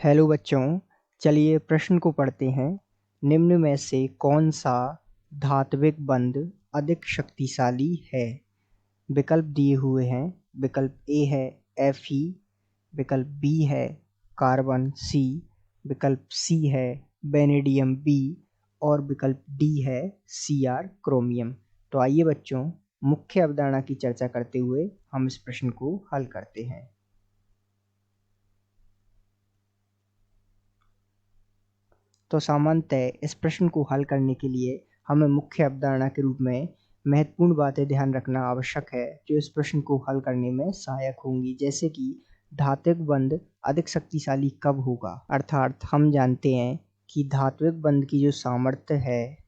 Hello बच्चों, चलिए प्रश्न को पढ़ते हैं। निम्न में से कौन सा धात्विक बंध अधिक शक्तिशाली है? विकल्प दिए हुए हैं। विकल्प ए है Fe, विकल्प बी है कार्बन सी, विकल्प सी है वेनेडियम बी और विकल्प डी है Cr क्रोमियम। तो आइए बच्चों, मुख्य अवधारणा की चर्चा करते हुए हम इस प्रश्न को हल करते हैं। तो सामान्यतः इस प्रश्न को हल करने के लिए हमें मुख्य अवधारणा के रूप में महत्वपूर्ण बातें ध्यान रखना आवश्यक है जो इस प्रश्न को हल करने में सहायक होंगी, जैसे कि धात्विक बंध अधिक शक्तिशाली कब होगा। अर्थात हम जानते हैं कि धात्विक बंध की जो सामर्थ्य है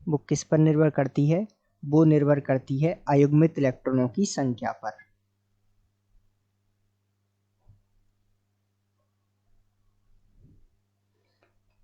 वो किस पर निर्भर करती है? वो निर्भर करती है अयुग्मित इलेक्ट्रॉनों की संख्या पर।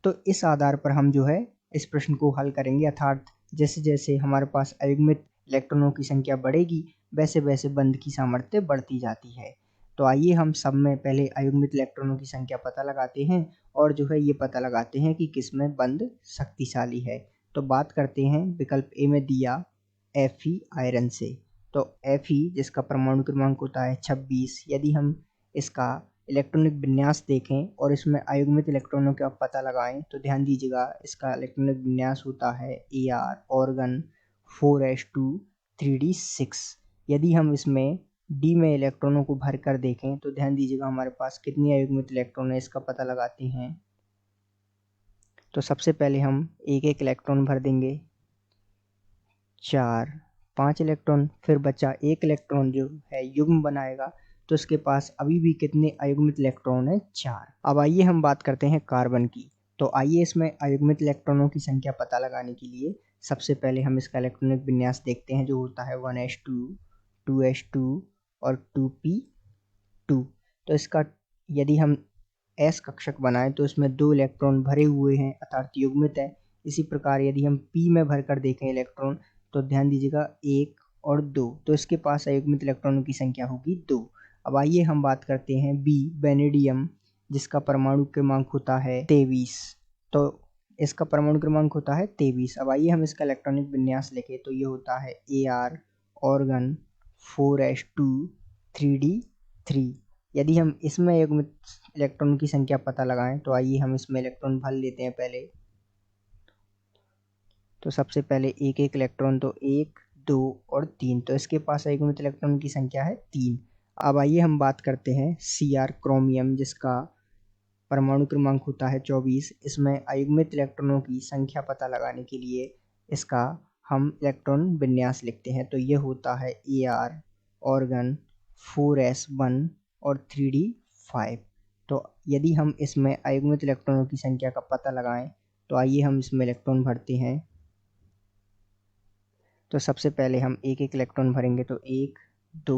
तो इस आधार पर हम जो है इस प्रश्न को हल करेंगे, अर्थात जैसे जैसे हमारे पास अयुग्मित इलेक्ट्रॉनों की संख्या बढ़ेगी वैसे वैसे बंध की सामर्थ्य बढ़ती जाती है। तो आइए हम सब में पहले अयुग्मित इलेक्ट्रॉनों की संख्या पता लगाते हैं और जो है ये पता लगाते हैं कि किसमें बंध शक्तिशाली है। तो बात करते हैं विकल्प ए में दिया Fe आयरन से। तो Fe जिसका परमाणु क्रमांक होता है 26, यदि हम इसका इलेक्ट्रॉनिक विन्यास देखें और इसमें अयुग्मित इलेक्ट्रॉनों का पता लगाएं तो ध्यान दीजिएगा इसका इलेक्ट्रॉनिक विन्यास होता है Ar ऑर्गन 4s2 3d6। यदि हम इसमें D में इलेक्ट्रॉनों को भर कर देखें तो ध्यान दीजिएगा हमारे पास कितनी अयुग्मित इलेक्ट्रॉन है इसका पता लगाते हैं। तो सबसे पहले हम एक एक इलेक्ट्रॉन भर देंगे, 4 5 इलेक्ट्रॉन, फिर बचा एक इलेक्ट्रॉन जो है युग्म बनाएगा तो इसके पास अभी भी कितने अयुग्मित इलेक्ट्रॉन है? 4। अब आइए हम बात करते हैं कार्बन की। तो आइए इसमें अयुग्मित इलेक्ट्रॉनों की संख्या पता लगाने के लिए सबसे पहले हम इसका इलेक्ट्रॉनिक विन्यास देखते हैं जो होता है 1s2 2s2 और 2p2। तो इसका यदि हम s कक्षक बनाएं तो इसमें 2 इलेक्ट्रॉन भरे हुए हैं अर्थात युग्मित है। इसी प्रकार यदि हम p में भरकर देखें इलेक्ट्रॉन तो ध्यान दीजिएगा 1 और 2, तो इसके पास अयुग्मित इलेक्ट्रॉनों की संख्या होगी 2। अब आइए हम बात करते हैं बी वेनेडियम जिसका परमाणु क्रमांक होता है 23। तो इसका परमाणु क्रमांक होता है 23। अब आइए हम इसका इलेक्ट्रॉनिक विन्यास लिखें तो ये होता है Ar ऑर्गन 4s2 3d3। यदि हम इसमें युग्मित इलेक्ट्रॉन की संख्या पता लगाएं तो आइए हम इसमें इलेक्ट्रॉन भर लेते हैं पहले। तो सबसे पहले एक एक इलेक्ट्रॉन, तो 1 2 और 3, तो इसके पास अयुग्मित इलेक्ट्रॉन की संख्या है 3। अब आइए हम बात करते हैं Cr क्रोमियम जिसका परमाणु क्रमांक होता है 24। इसमें अयुग्मित इलेक्ट्रॉनों की संख्या पता लगाने के लिए इसका हम इलेक्ट्रॉन विन्यास लिखते हैं तो ये होता है Ar ऑर्गन 4s1 और 3d5। तो यदि हम इसमें अयुग्मित इलेक्ट्रॉनों की संख्या का पता लगाएं तो आइए हम इसमें इलेक्ट्रॉन भरते हैं। तो सबसे पहले हम एक एक इलेक्ट्रॉन भरेंगे तो 1 2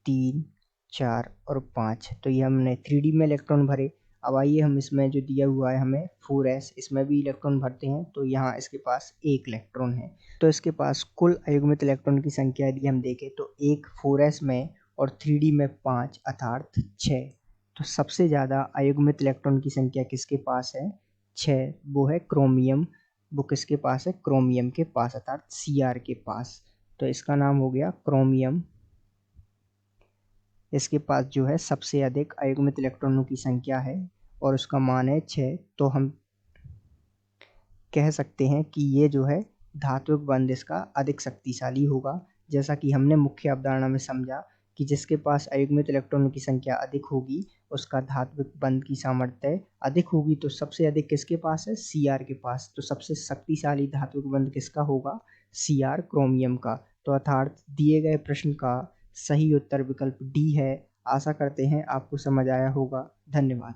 3 4 और 5, तो ये हमने 3d में इलेक्ट्रॉन भरे। अब आइए हम इसमें जो दिया हुआ है हमें 4s, इसमें भी इलेक्ट्रॉन भरते हैं तो यहाँ इसके पास एक इलेक्ट्रॉन है। तो इसके पास कुल अयुग्मित इलेक्ट्रॉन की संख्या यदि हम देखें तो एक 4s में और 3d में 5 अर्थात 6। तो सबसे ज़्यादा अयुग्मित इलेक्ट्रॉन की संख्या किसके पास है? 6। वो है क्रोमियम। वो किसके पास है? क्रोमियम के पास अर्थात Cr के पास। तो इसका नाम हो गया क्रोमियम। इसके पास जो है सबसे अधिक अयुग्मित इलेक्ट्रॉनों की संख्या है और उसका मान है 6। तो हम कह सकते हैं कि ये जो है धात्विक बंध इसका अधिक शक्तिशाली होगा। जैसा कि हमने मुख्य अवधारणा में समझा कि जिसके पास अयुग्मित इलेक्ट्रॉनों की संख्या अधिक होगी उसका धात्विक बंध की सामर्थ्य अधिक होगी। तो सबसे अधिक किसके पास है? Cr के पास। तो सबसे शक्तिशाली धात्विक बंध किसका होगा? Cr क्रोमियम का। तो अर्थात दिए गए प्रश्न का सही उत्तर विकल्प डी है। आशा करते हैं आपको समझ आया होगा। धन्यवाद।